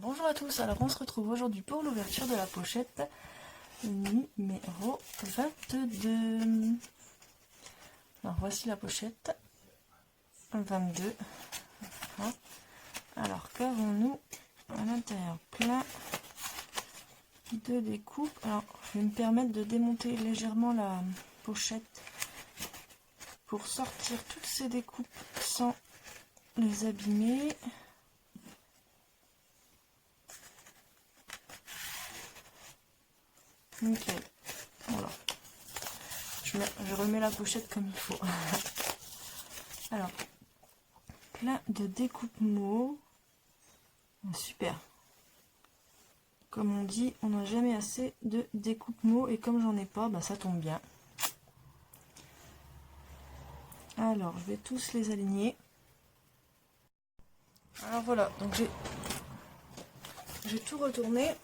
Bonjour à tous, alors on se retrouve aujourd'hui pour l'ouverture de la pochette numéro 22. Alors voici la pochette 22. Voilà. Alors qu'avons-nous à l'intérieur? Plein de découpes. Alors je vais me permettre de démonter légèrement la pochette pour sortir toutes ces découpes sans les abîmer. Nickel. Voilà. Je remets la pochette comme il faut. Alors, plein de découpes mots. Super. Comme on dit, on n'a jamais assez de découpes mots et comme j'en ai pas, bah ça tombe bien. Alors, je vais tous les aligner. Alors voilà, donc j'ai tout retourné.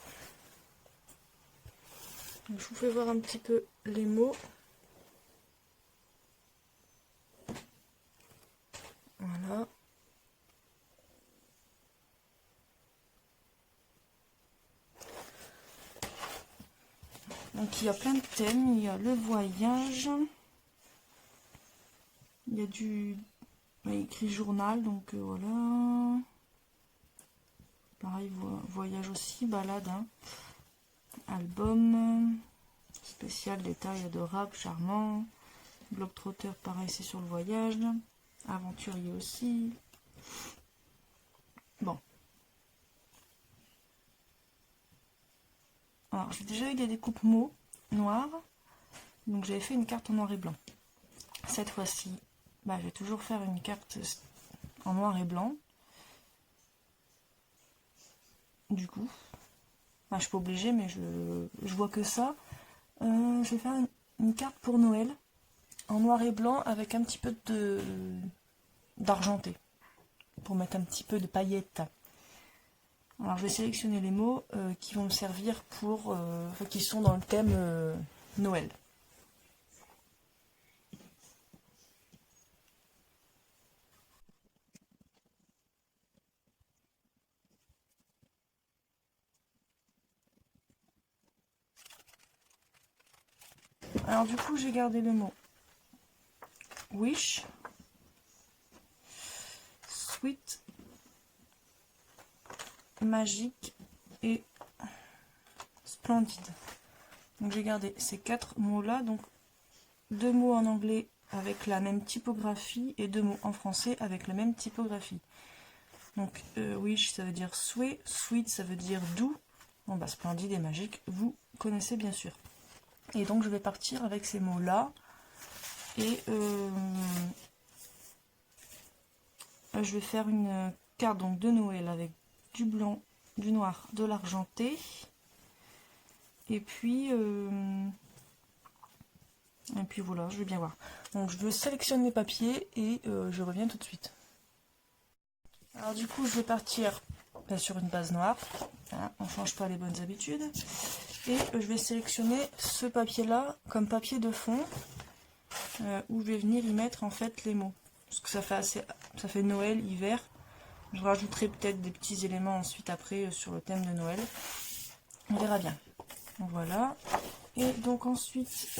Donc, je vous fais voir un petit peu les mots. Voilà. Donc il y a plein de thèmes, il y a le voyage, il y a du écrit journal, donc voilà. Pareil, voyage aussi, balade, hein. Album, spécial, détail adorable, charmant. Globetrotter, pareil, c'est sur le voyage. Aventurier aussi. Bon. Alors, j'ai déjà eu des découpes mots noires. Donc, j'avais fait une carte en noir et blanc. Cette fois-ci, bah, je vais toujours faire une carte en noir et blanc. Du coup, bah, je suis pas obligée, mais je vois que ça. Je vais faire une carte pour Noël en noir et blanc avec un petit peu d'argenté pour mettre un petit peu de paillettes. Alors je vais sélectionner les mots qui vont me servir pour qui sont dans le thème Noël. Alors du coup j'ai gardé le mot wish, sweet, magique et splendide. Donc j'ai gardé ces 4 mots là, donc 2 mots en anglais avec la même typographie et 2 mots en français avec la même typographie. Donc wish ça veut dire souhait, sweet ça veut dire doux, bon bah splendide et magique vous connaissez bien sûr. Et donc je vais partir avec ces mots là et je vais faire une carte donc de Noël avec du blanc, du noir, de l'argenté et puis voilà, je vais bien voir. Donc je sélectionne les papiers et je reviens tout de suite. Alors du coup je vais partir sur une base noire, hein, on ne change pas les bonnes habitudes, et je vais sélectionner ce papier là comme papier de fond où je vais venir y mettre en fait les mots, parce que ça fait Noël, hiver. Je rajouterai peut-être des petits éléments ensuite après sur le thème de Noël, on verra bien. Voilà, et donc ensuite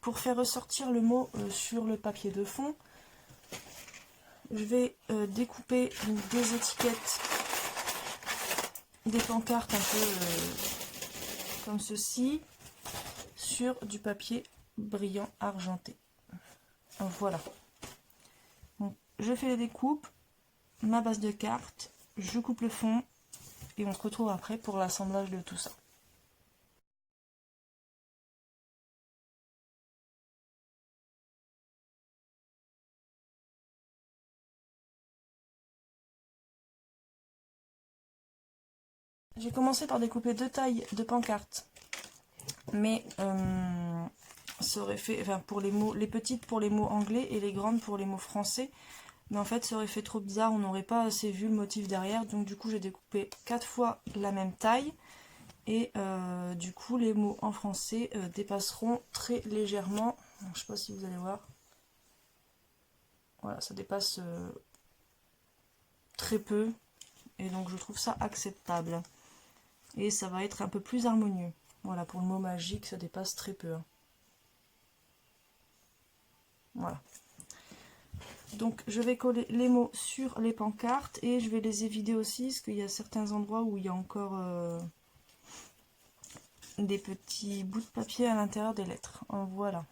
pour faire ressortir le mot sur le papier de fond, je vais découper donc, des étiquettes, des pancartes un peu comme ceci, sur du papier brillant argenté. Voilà. Donc, je fais les découpes, ma base de cartes, je coupe le fond et on se retrouve après pour l'assemblage de tout ça. J'ai commencé par découper 2 tailles de pancartes, mais ça aurait fait, enfin pour les mots, les petites pour les mots anglais et les grandes pour les mots français, mais en fait ça aurait fait trop bizarre, on n'aurait pas assez vu le motif derrière, donc du coup j'ai découpé 4 fois la même taille, et du coup les mots en français dépasseront très légèrement, donc, je sais pas si vous allez voir, voilà ça dépasse très peu, Et donc je trouve ça acceptable. Et ça va être un peu plus harmonieux. Voilà, pour le mot magique, ça dépasse très peu. Hein. Voilà. Donc je vais coller les mots sur les pancartes et je vais les évider aussi, parce qu'il y a certains endroits où il y a encore des petits bouts de papier à l'intérieur des lettres. Voilà.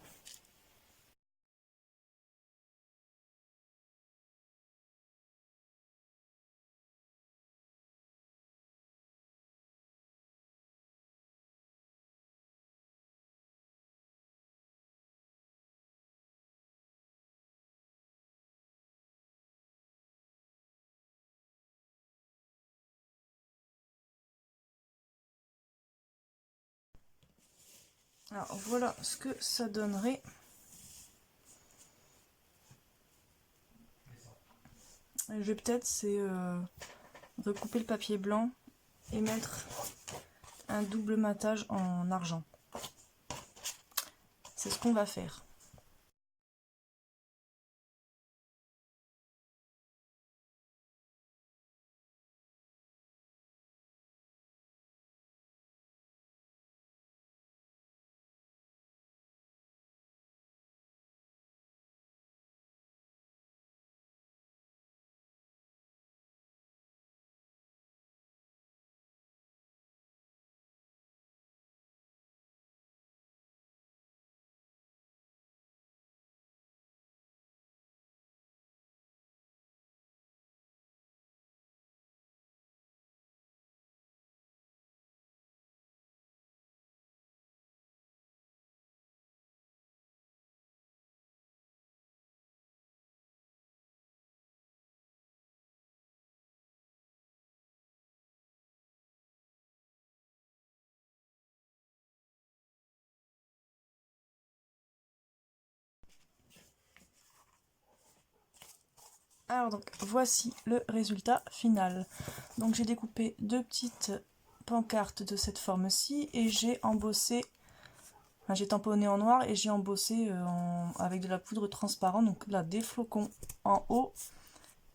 Alors voilà ce que ça donnerait. Je vais peut-être recouper le papier blanc et mettre un double matage en argent. C'est ce qu'on va faire. Alors donc voici le résultat final. Donc j'ai découpé deux petites pancartes de cette forme-ci et j'ai embossé, enfin, j'ai tamponné en noir et j'ai embossé avec de la poudre transparente. Donc là des flocons en haut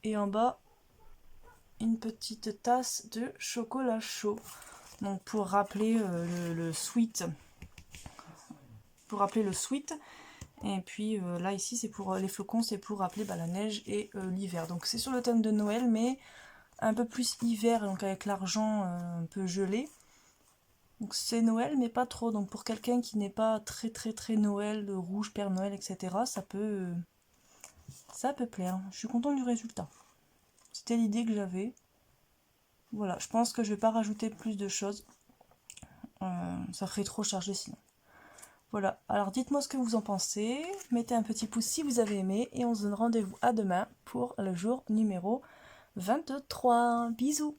et en bas une petite tasse de chocolat chaud. Donc pour rappeler le sweet, pour rappeler le sweet. Et puis là ici c'est pour les flocons, c'est pour rappeler la neige et l'hiver. Donc c'est sur le thème de Noël mais un peu plus hiver, donc avec l'argent un peu gelé. Donc c'est Noël mais pas trop. Donc pour quelqu'un qui n'est pas très Noël, rouge, Père Noël, etc. Ça peut plaire. Je suis contente du résultat. C'était l'idée que j'avais. Voilà, je pense que je vais pas rajouter plus de choses. Ça ferait trop chargé sinon. Voilà, alors dites-moi ce que vous en pensez, mettez un petit pouce si vous avez aimé et on se donne rendez-vous à demain pour le jour numéro 23. Bisous!